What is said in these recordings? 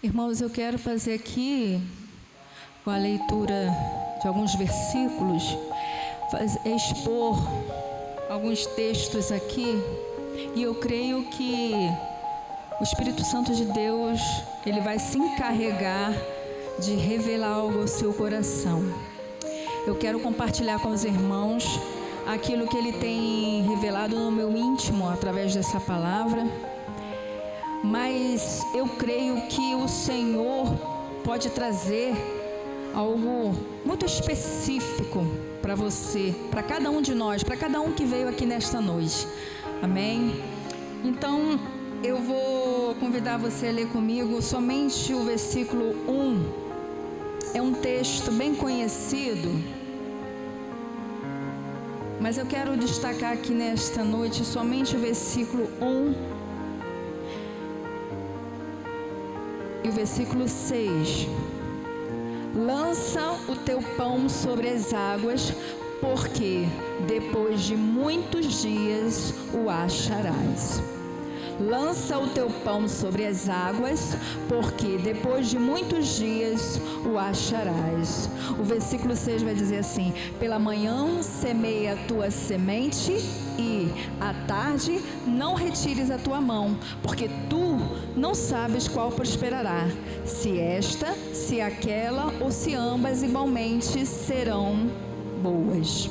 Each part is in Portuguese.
Irmãos, eu quero fazer aqui, com a leitura de alguns versículos, expor alguns textos aqui, e eu creio que o Espírito Santo de Deus, ele vai se encarregar de revelar algo ao seu coração. Eu quero compartilhar com os irmãos aquilo que ele tem revelado no meu íntimo através dessa palavra. Mas eu creio que o Senhor pode trazer algo muito específico para você, para cada um de nós, para cada um que veio aqui nesta noite. Amém? Então, eu vou convidar você a ler comigo somente o versículo 1. É um texto bem conhecido, mas eu quero destacar aqui nesta noite somente o versículo 1 e o versículo 6. Lança o teu pão sobre as águas, porque depois de muitos dias o acharás. Lança o teu pão sobre as águas, porque depois de muitos dias o acharás. O versículo 6 vai dizer assim: pela manhã semeia a tua semente, e à tarde não retires a tua mão, porque tu não sabes qual prosperará, se esta, se aquela, ou se ambas igualmente serão boas.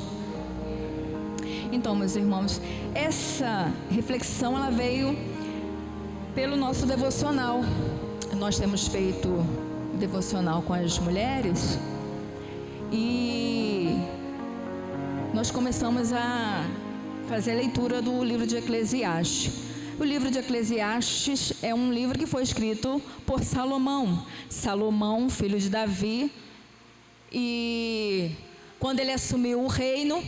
Então, meus irmãos, essa reflexão ela veio pelo nosso devocional. Nós temos feito devocional com as mulheres e nós começamos a fazer a leitura do livro de Eclesiastes. O livro de Eclesiastes é um livro que foi escrito por Salomão. Salomão, filho de Davi, e quando ele assumiu o reino,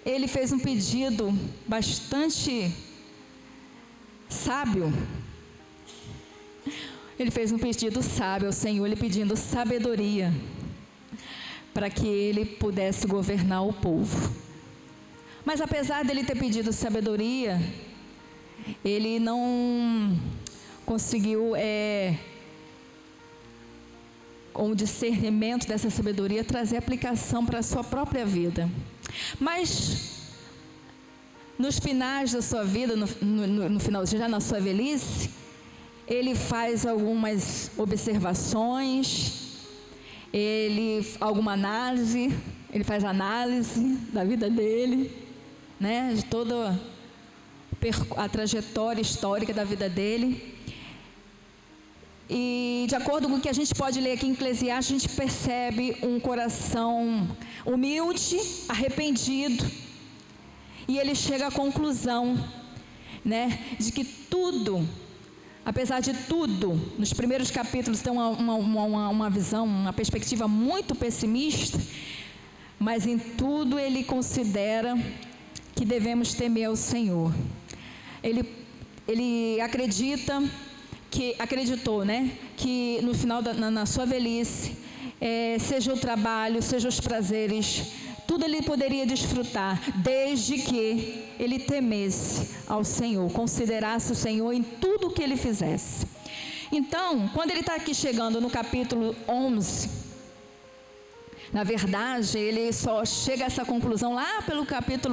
ele fez um pedido bastante sábio. Ele fez um pedido sábio ao Senhor, ele pedindo sabedoria para que ele pudesse governar o povo. Mas apesar dele ter pedido sabedoria, ele não conseguiu, com o discernimento dessa sabedoria, trazer aplicação para a sua própria vida. Mas nos finais da sua vida, no final, já na sua velhice, ele faz algumas observações, alguma análise, ele faz análise da vida dele, né, de toda a trajetória histórica da vida dele. E de acordo com o que a gente pode ler aqui em Eclesiastes, a gente percebe um coração humilde, arrependido, e ele chega à conclusão, né, de que tudo, apesar de tudo, nos primeiros capítulos tem uma visão, uma perspectiva muito pessimista, mas em tudo ele considera que devemos temer ao Senhor. Ele acreditou, né, que no final na sua velhice, seja o trabalho, seja os prazeres, tudo ele poderia desfrutar, desde que ele temesse ao Senhor, considerasse o Senhor em tudo o que ele fizesse. Então, quando ele está aqui chegando no capítulo 11, na verdade, ele só chega a essa conclusão lá pelo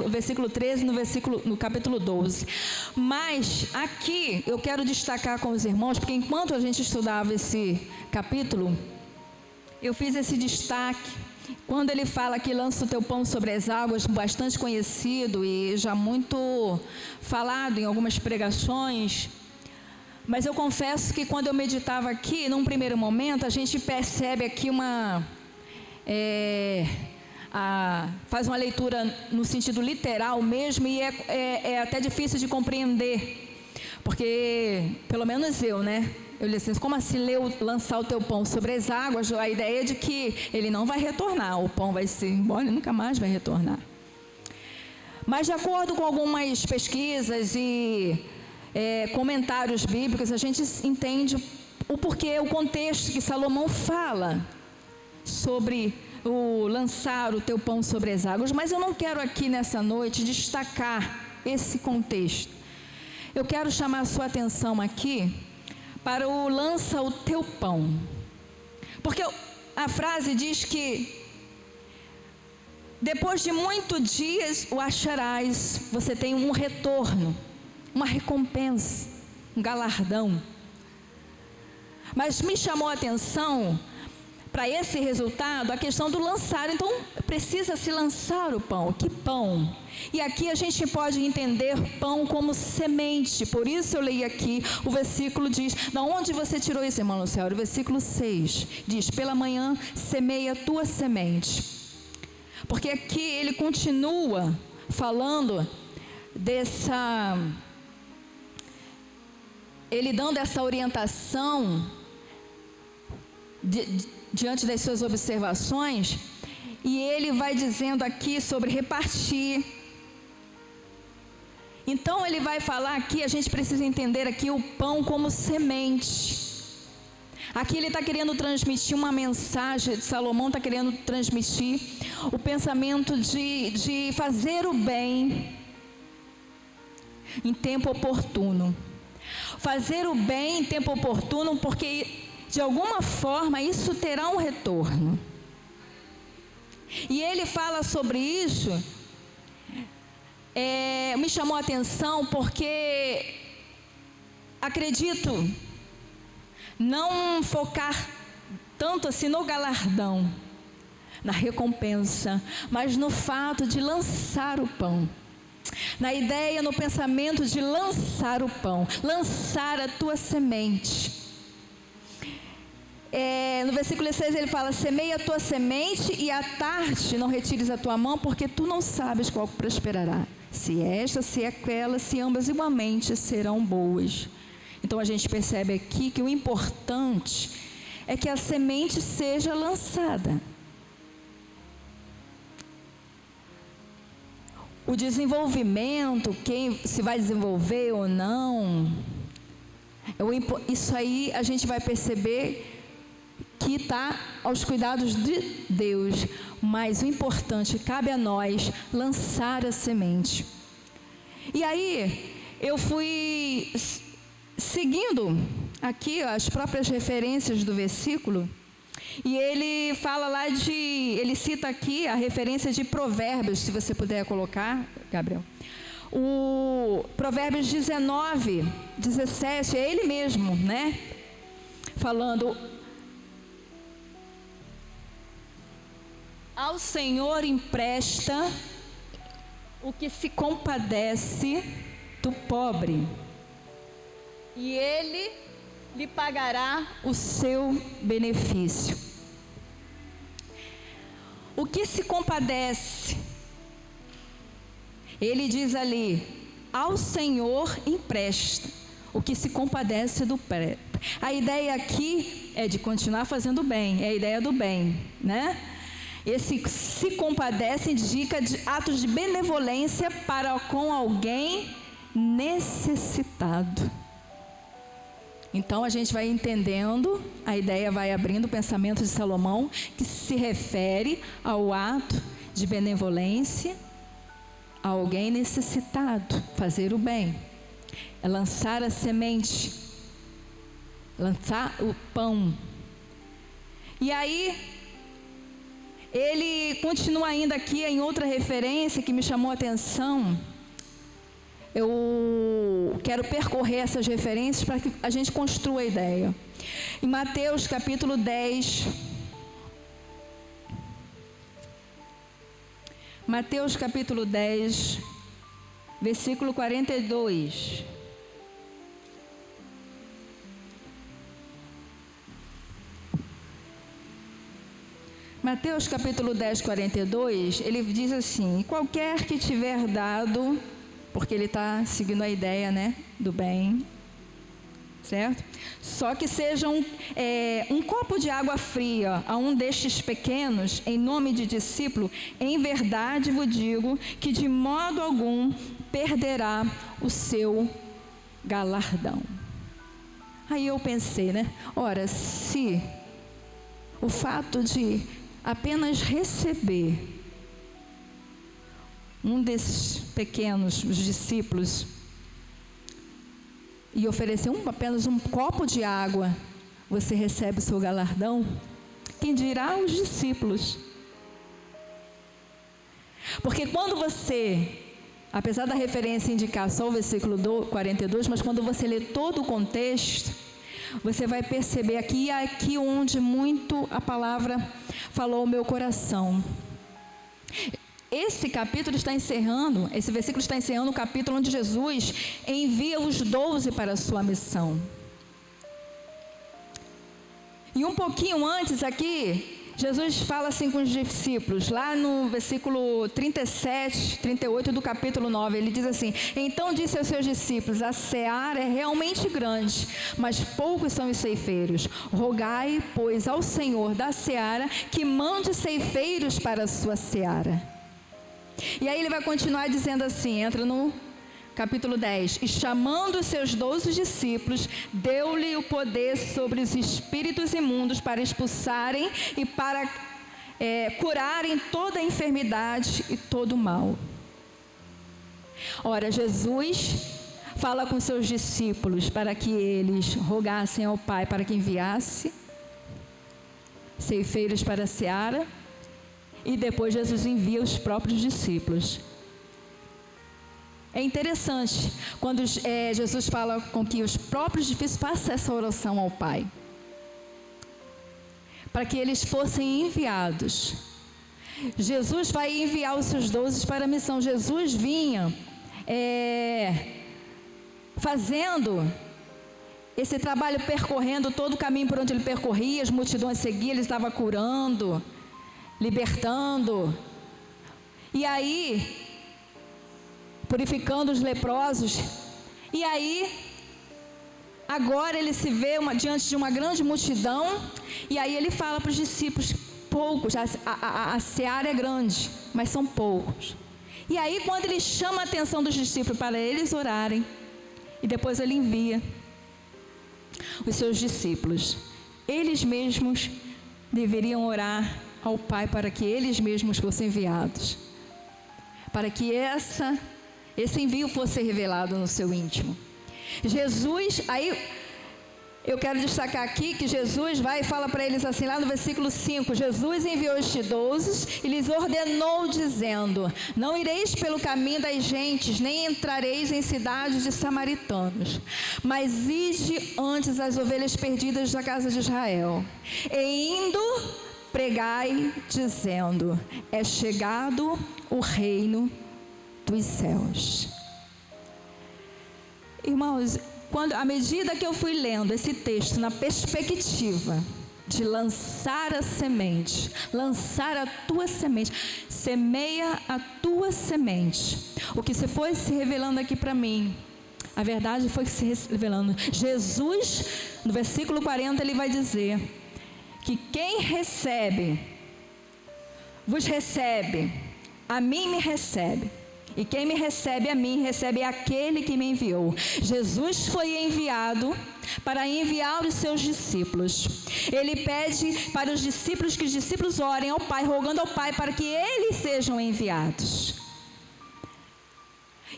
versículo 13, no capítulo 12. Mas aqui eu quero destacar com os irmãos, porque enquanto a gente estudava esse capítulo, eu fiz esse destaque. Quando ele fala que lança o teu pão sobre as águas, bastante conhecido e já muito falado em algumas pregações, mas eu confesso que quando eu meditava aqui, num primeiro momento, a gente percebe aqui faz uma leitura no sentido literal mesmo, e é até difícil de compreender, porque, pelo menos eu, né? Eu disse assim, como assim lançar o teu pão sobre as águas? A ideia é de que ele não vai retornar, o pão vai ser embora e nunca mais vai retornar. Mas de acordo com algumas pesquisas e comentários bíblicos, a gente entende o porquê, o contexto que Salomão fala sobre o lançar o teu pão sobre as águas. Mas eu não quero aqui nessa noite destacar esse contexto. Eu quero chamar a sua atenção aqui para o lança o teu pão. Porque a frase diz que depois de muitos dias o acharás. Você tem um retorno, uma recompensa, um galardão. Mas me chamou a atenção para esse resultado a questão do lançar. Então precisa se lançar o pão. Que pão? E aqui a gente pode entender pão como semente. Por isso eu leio aqui, o versículo diz: da onde você tirou isso, irmão Luciano? O versículo 6 diz: pela manhã semeia a tua semente. Porque aqui ele continua falando ele dando essa orientação diante das suas observações, e ele vai dizendo aqui sobre repartir. Então ele vai falar aqui, a gente precisa entender aqui o pão como semente. Aqui ele está querendo transmitir uma mensagem, Salomão está querendo transmitir o pensamento de fazer o bem em tempo oportuno. Fazer o bem em tempo oportuno, porque de alguma forma isso terá um retorno. E ele fala sobre isso, me chamou a atenção porque acredito não focar tanto assim no galardão, na recompensa, mas no fato de lançar o pão. Na ideia, no pensamento de lançar o pão, lançar a tua semente. No versículo 6 ele fala: semeia a tua semente e à tarde não retires a tua mão, porque tu não sabes qual prosperará, se esta, se aquela, se ambas igualmente serão boas. Então a gente percebe aqui que o importante é que a semente seja lançada. O desenvolvimento, quem se vai desenvolver ou não, isso aí a gente vai perceber que está aos cuidados de Deus. Mas o importante, cabe a nós lançar a semente. E aí eu fui seguindo aqui as próprias referências do versículo, e ele fala lá ele cita aqui a referência de Provérbios, se você puder colocar, Gabriel. O Provérbios 19, 17, é ele mesmo, né? Falando: ao Senhor empresta o que se compadece do pobre, e ele lhe pagará o seu benefício. O que se compadece, ele diz ali: ao Senhor empresta o que se compadece do pobre. A ideia aqui é de continuar fazendo bem, é a ideia do bem, né? Esse se compadece indica de atos de benevolência para com alguém necessitado. Então a gente vai entendendo, a ideia vai abrindo o pensamento de Salomão, que se refere ao ato de benevolência a alguém necessitado, fazer o bem, é lançar a semente, lançar o pão. E aí ele continua ainda aqui em outra referência que me chamou a atenção. Eu quero percorrer essas referências para que a gente construa a ideia. Em Mateus capítulo 10. Mateus capítulo 10, versículo 42. Mateus capítulo 10, 42, ele diz assim: qualquer que tiver dado, porque ele está seguindo a ideia, né, do bem, certo? Só que seja um copo de água fria a um destes pequenos, em nome de discípulo, em verdade vos digo que de modo algum perderá o seu galardão. Aí eu pensei, né? Ora, se o fato de apenas receber um desses pequenos, os discípulos, e oferecer apenas um copo de água, você recebe o seu galardão? Quem dirá os discípulos? Porque quando você, apesar da referência indicar só o versículo 42, mas quando você lê todo o contexto, você vai perceber aqui onde muito a palavra falou ao meu coração. Esse capítulo está encerrando, esse versículo está encerrando o capítulo onde Jesus envia os 12 para a sua missão. E um pouquinho antes aqui, Jesus fala assim com os discípulos, lá no versículo 37, 38 do capítulo 9, ele diz assim: então disse aos seus discípulos, a seara é realmente grande, mas poucos são os ceifeiros. Rogai, pois, ao Senhor da seara que mande ceifeiros para a sua seara. E aí ele vai continuar dizendo assim, entra no capítulo 10, e chamando os seus 12 discípulos, deu-lhe o poder sobre os espíritos imundos para expulsarem e para curarem toda a enfermidade e todo o mal. Ora, Jesus fala com seus discípulos para que eles rogassem ao Pai para que enviasse ceifeiros para a seara, e depois Jesus envia os próprios discípulos. É interessante quando Jesus fala com que os próprios discípulos façam essa oração ao Pai, para que eles fossem enviados. Jesus vai enviar os seus 12 para a missão. Jesus vinha fazendo esse trabalho, percorrendo todo o caminho por onde ele percorria, as multidões seguiam, ele estava curando, libertando, e aí purificando os leprosos. E aí agora ele se vê diante de uma grande multidão, e aí ele fala para os discípulos, poucos, a seara é grande, mas são poucos. E aí quando ele chama a atenção dos discípulos para eles orarem, e depois ele envia os seus discípulos, eles mesmos deveriam orar ao Pai para que eles mesmos fossem enviados, para que esse envio fosse revelado no seu íntimo. Jesus, aí eu quero destacar aqui que Jesus vai e fala para eles assim, lá no versículo 5, Jesus enviou estes 12 e lhes ordenou dizendo, não ireis pelo caminho das gentes, nem entrareis em cidades de samaritanos, mas ide antes as ovelhas perdidas da casa de Israel, e indo pregai dizendo, é chegado o reino dos céus. Irmãos, à medida que eu fui lendo esse texto na perspectiva de lançar a semente, lançar a tua semente, semeia a tua semente, o que se foi se revelando aqui para mim, a verdade foi se revelando. Jesus, no versículo 40, ele vai dizer que quem recebe, vos recebe, a mim me recebe. E quem me recebe a mim, recebe aquele que me enviou. Jesus foi enviado para enviar os seus discípulos. Ele pede para os discípulos que os discípulos orem ao Pai, rogando ao Pai para que eles sejam enviados.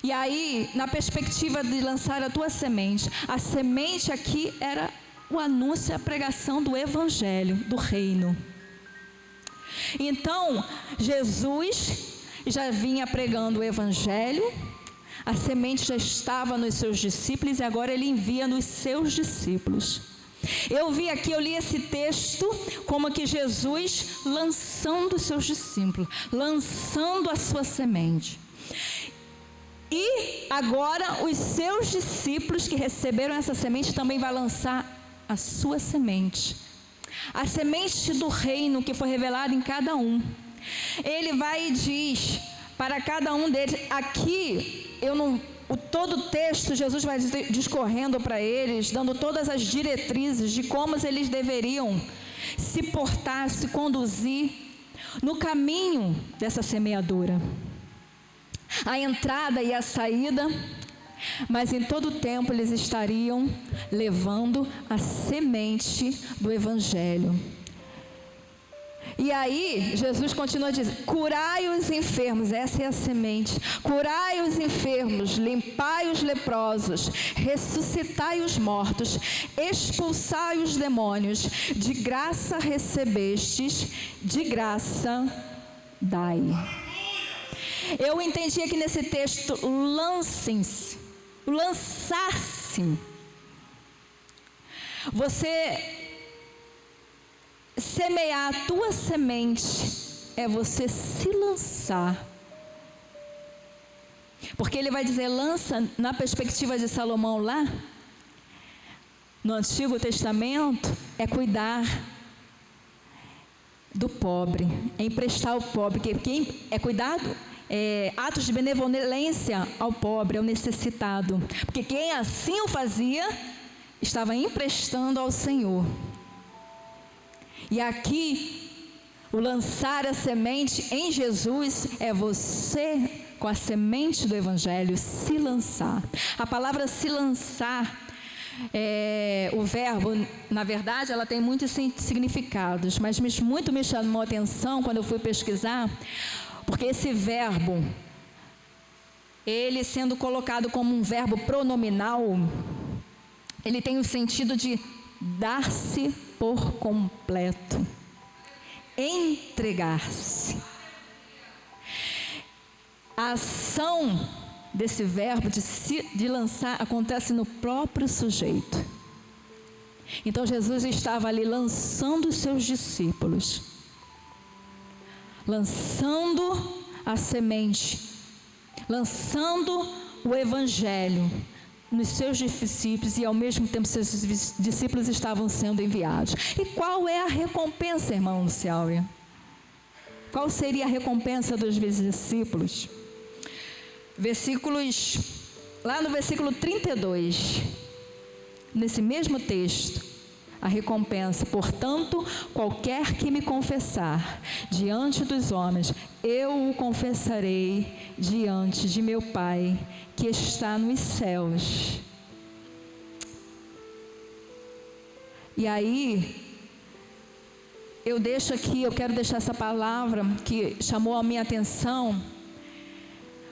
E aí, na perspectiva de lançar a tua semente, a semente aqui era o anúncio e a pregação do Evangelho, do Reino. Então, Jesus já vinha pregando o Evangelho, a semente já estava nos seus discípulos e agora ele envia nos seus discípulos. Eu li esse texto como que Jesus lançando os seus discípulos, lançando a sua semente. E agora os seus discípulos que receberam essa semente também vai lançar a sua semente, a semente do reino que foi revelada em cada um. Ele vai e diz para cada um deles, aqui todo o texto Jesus vai discorrendo para eles, dando todas as diretrizes de como eles deveriam se portar, se conduzir no caminho dessa semeadura, a entrada e a saída, mas em todo o tempo eles estariam levando a semente do Evangelho. E aí, Jesus continua dizendo: curai os enfermos, essa é a semente. Curai os enfermos, limpai os leprosos, ressuscitai os mortos, expulsai os demônios. De graça recebestes, de graça dai. Eu entendi aqui nesse texto, lancem-se, lançar-se. Você semear a tua semente é você se lançar. Porque ele vai dizer lança, na perspectiva de Salomão lá, no Antigo Testamento, é cuidar do pobre, é emprestar ao pobre, quem é cuidado, atos de benevolência ao pobre, ao necessitado. Porque quem assim o fazia, estava emprestando ao Senhor. E aqui, o lançar a semente em Jesus é você, com a semente do Evangelho, se lançar. A palavra se lançar, o verbo, na verdade, ela tem muitos significados, mas muito me chamou a atenção quando eu fui pesquisar, porque esse verbo, ele sendo colocado como um verbo pronominal, ele tem o sentido de dar-se por completo, entregar-se. A ação desse verbo de lançar acontece no próprio sujeito. Então Jesus estava ali lançando os seus discípulos, lançando a semente, lançando o Evangelho nos seus discípulos, e ao mesmo tempo seus discípulos estavam sendo enviados. E qual é a recompensa, irmão Luciáurea? Qual seria a recompensa dos discípulos? Lá no versículo 32, nesse mesmo texto, a recompensa: portanto, qualquer que me confessar diante dos homens, eu o confessarei diante de meu Pai que está nos céus. E aí, eu quero deixar essa palavra que chamou a minha atenção,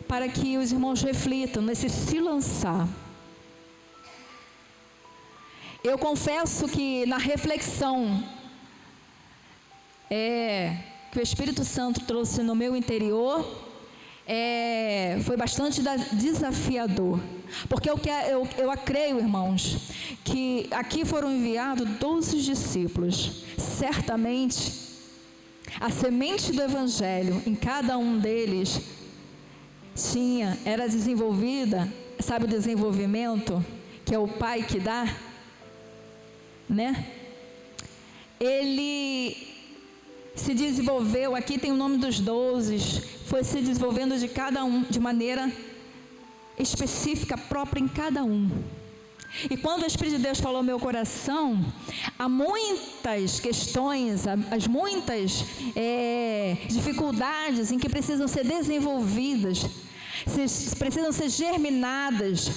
para que os irmãos reflitam nesse se lançar. Eu confesso que na reflexão que o Espírito Santo trouxe no meu interior, foi bastante desafiador, porque eu creio, irmãos, que aqui foram enviados 12 discípulos. Certamente a semente do Evangelho em cada um deles era desenvolvida. Sabe o desenvolvimento que é o Pai que dá, né? Ele se desenvolveu, aqui tem o nome dos 12, foi se desenvolvendo de cada um, de maneira específica, própria em cada um. E quando o Espírito de Deus falou ao meu coração, há muitas questões, as muitas dificuldades em que precisam ser desenvolvidas, precisam ser germinadas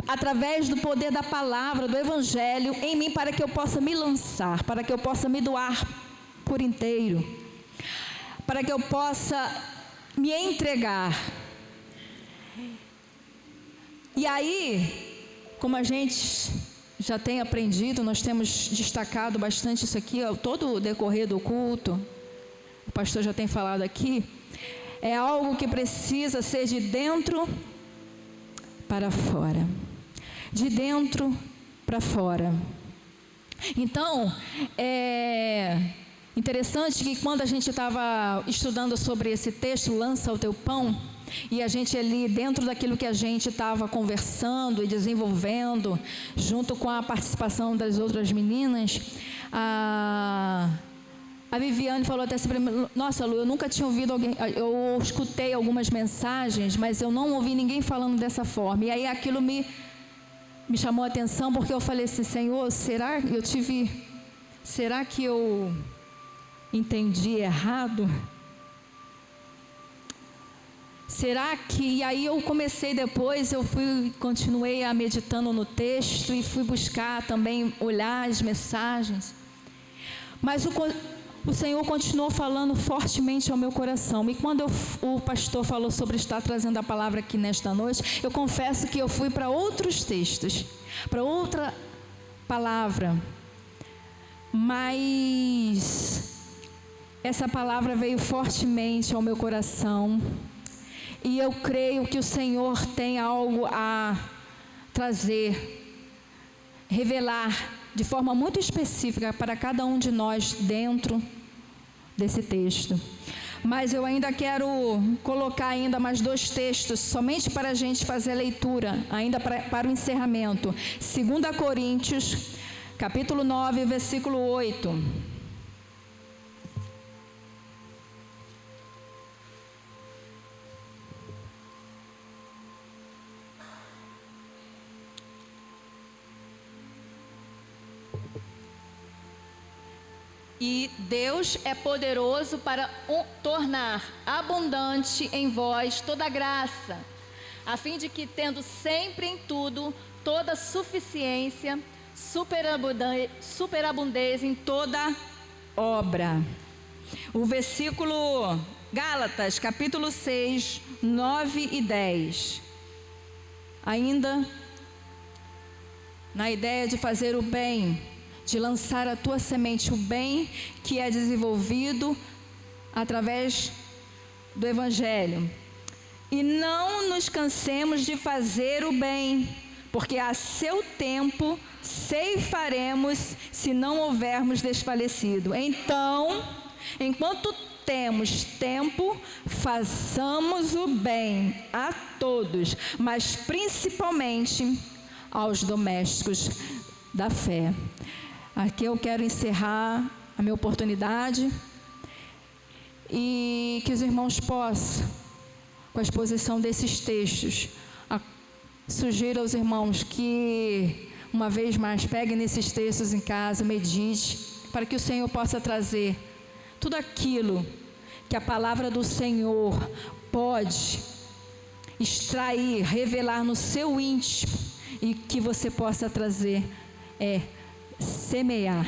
através do poder da palavra, do Evangelho em mim, para que eu possa me lançar, para que eu possa me doar por inteiro, para que eu possa me entregar. E aí, como a gente já tem aprendido, nós temos destacado bastante isso aqui, todo o decorrer do culto, o pastor já tem falado aqui, é algo que precisa ser de dentro para fora. De dentro para fora. Então, interessante que quando a gente estava estudando sobre esse texto, lança o teu pão, e a gente ali, dentro daquilo que a gente estava conversando e desenvolvendo, junto com a participação das outras meninas, a Viviane falou até assim para mim: nossa, Lu, eu nunca tinha ouvido alguém, eu escutei algumas mensagens, mas eu não ouvi ninguém falando dessa forma. E aí aquilo me chamou a atenção, porque eu falei assim: Senhor, será que eu entendi errado? Será que... E aí eu comecei depois, continuei a meditando no texto e fui buscar também, olhar as mensagens. Mas o Senhor continuou falando fortemente ao meu coração. E quando o pastor falou sobre estar trazendo a palavra aqui nesta noite, eu confesso que eu fui para outros textos, para outra palavra. Mas essa palavra veio fortemente ao meu coração. E eu creio que o Senhor tem algo a trazer, revelar de forma muito específica para cada um de nós dentro desse texto. Mas eu ainda quero colocar ainda mais 2 textos, somente para a gente fazer a leitura, ainda para o encerramento. 2 Coríntios, capítulo 9, versículo 8. E Deus é poderoso para tornar abundante em vós toda graça, a fim de que, tendo sempre em tudo toda suficiência, superabundez em toda obra. O versículo Gálatas, capítulo 6, 9 e 10. Ainda na ideia de fazer o bem, de lançar a tua semente, o bem que é desenvolvido através do Evangelho. E não nos cansemos de fazer o bem, porque a seu tempo ceifaremos, se não houvermos desfalecido. Então, enquanto temos tempo, façamos o bem a todos, mas principalmente aos domésticos da fé. Aqui eu quero encerrar a minha oportunidade e que os irmãos possam, com a exposição desses textos, sugiro aos irmãos que, uma vez mais, peguem nesses textos em casa, medite, para que o Senhor possa trazer tudo aquilo que a palavra do Senhor pode extrair, revelar no seu íntimo, e que você possa trazer semear.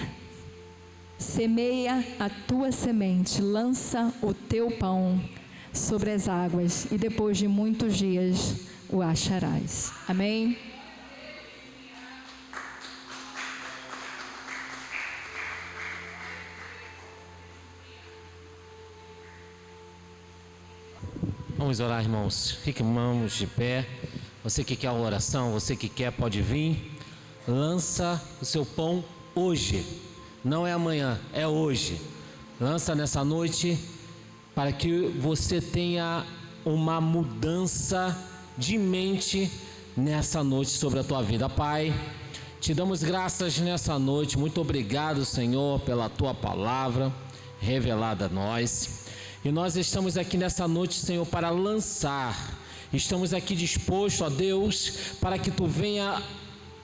Semeia a tua semente, lança o teu pão sobre as águas, e depois de muitos dias o acharás. Amém? Vamos orar, irmãos. Fiquemos de pé. Você que quer a oração, você que quer, pode vir. Lança o seu pão hoje, não é amanhã, é hoje. Lança nessa noite, para que você tenha uma mudança de mente nessa noite sobre a tua vida. Pai, te damos graças nessa noite. Muito obrigado, Senhor, pela tua palavra revelada a nós. E nós estamos aqui nessa noite, Senhor, para lançar. Estamos aqui dispostos, ó Deus, para que tu venha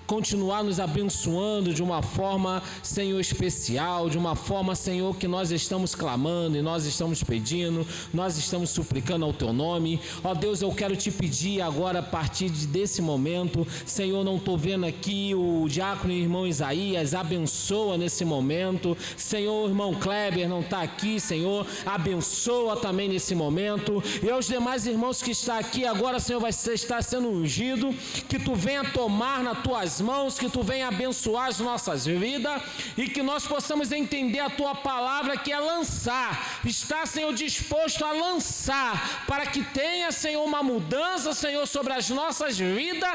continuar nos abençoando de uma forma, Senhor, especial, de uma forma, Senhor, que nós estamos clamando e nós estamos pedindo, nós estamos suplicando ao Teu nome. Ó Deus, eu quero Te pedir agora, a partir desse momento, Senhor, não estou vendo aqui o diácono e irmão Isaías, abençoa nesse momento. Senhor, o irmão Kleber não está aqui, Senhor, abençoa também nesse momento. E aos demais irmãos que estão aqui agora, Senhor, vai estar sendo ungido, que Tu venha tomar nas Tuas mãos, que Tu venha abençoar as nossas vidas e que nós possamos entender a Tua palavra, que é lançar. Está, Senhor, disposto a lançar, para que tenha, Senhor, uma mudança, Senhor, sobre as nossas vidas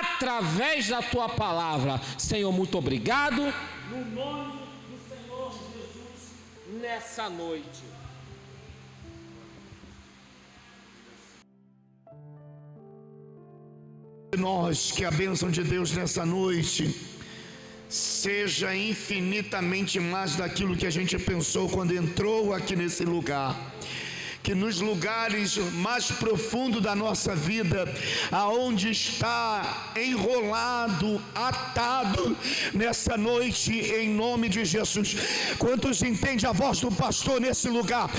através da Tua palavra. Senhor, muito obrigado, no nome do Senhor Jesus, nessa noite. Nós, que a bênção de Deus nessa noite seja infinitamente mais daquilo que a gente pensou quando entrou aqui nesse lugar. Que nos lugares mais profundos da nossa vida, aonde está enrolado, atado, nessa noite, em nome de Jesus. Quantos entendem a voz do pastor nesse lugar?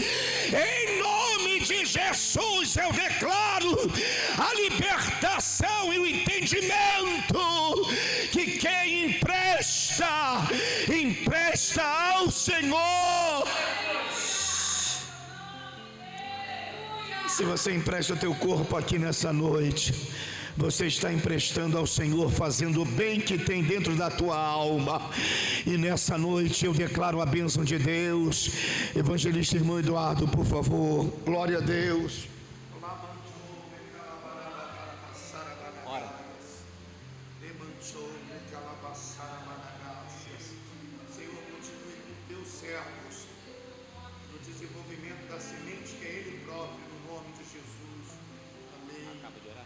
Em nome de Jesus eu declaro a libertação e o entendimento, que quem empresta ao Senhor Se você empresta o teu corpo aqui nessa noite, você está emprestando ao Senhor, fazendo o bem que tem dentro da tua alma. E nessa noite eu declaro a bênção de Deus. Evangelista irmão Eduardo, por favor. Glória a Deus. Senhor, continue com teus servos no desenvolvimento da semente que é Ele próprio, no nome de Jesus. Amém. Acaba de orar.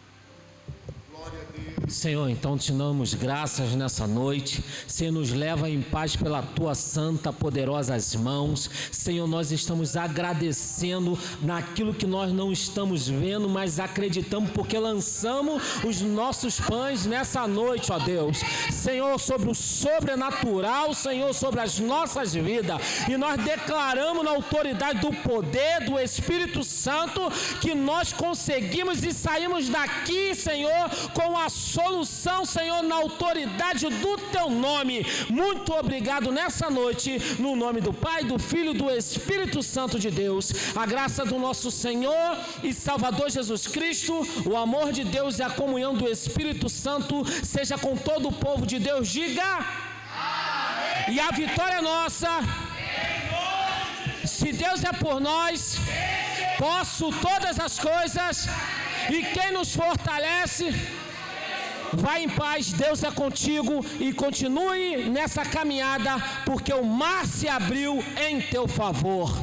Glória a Deus. Senhor, então te damos graças nessa noite. Senhor, nos leva em paz pela tua santa, poderosas mãos. Senhor, nós estamos agradecendo naquilo que nós não estamos vendo, mas acreditamos porque lançamos os nossos pães nessa noite, ó Deus. Senhor, sobre o sobrenatural, Senhor, sobre as nossas vidas. E nós declaramos na autoridade do poder do Espírito Santo que nós conseguimos e saímos daqui, Senhor, com a solução, Senhor, na autoridade do teu nome. Muito obrigado nessa noite, no nome do Pai, do Filho e do Espírito Santo de Deus. A graça do nosso Senhor e Salvador Jesus Cristo, o amor de Deus e a comunhão do Espírito Santo seja com todo o povo de Deus. Diga amém. E a vitória é nossa. Se Deus é por nós, posso todas as coisas, e quem nos fortalece. Vai em paz, Deus é contigo, e continue nessa caminhada, porque o mar se abriu em teu favor.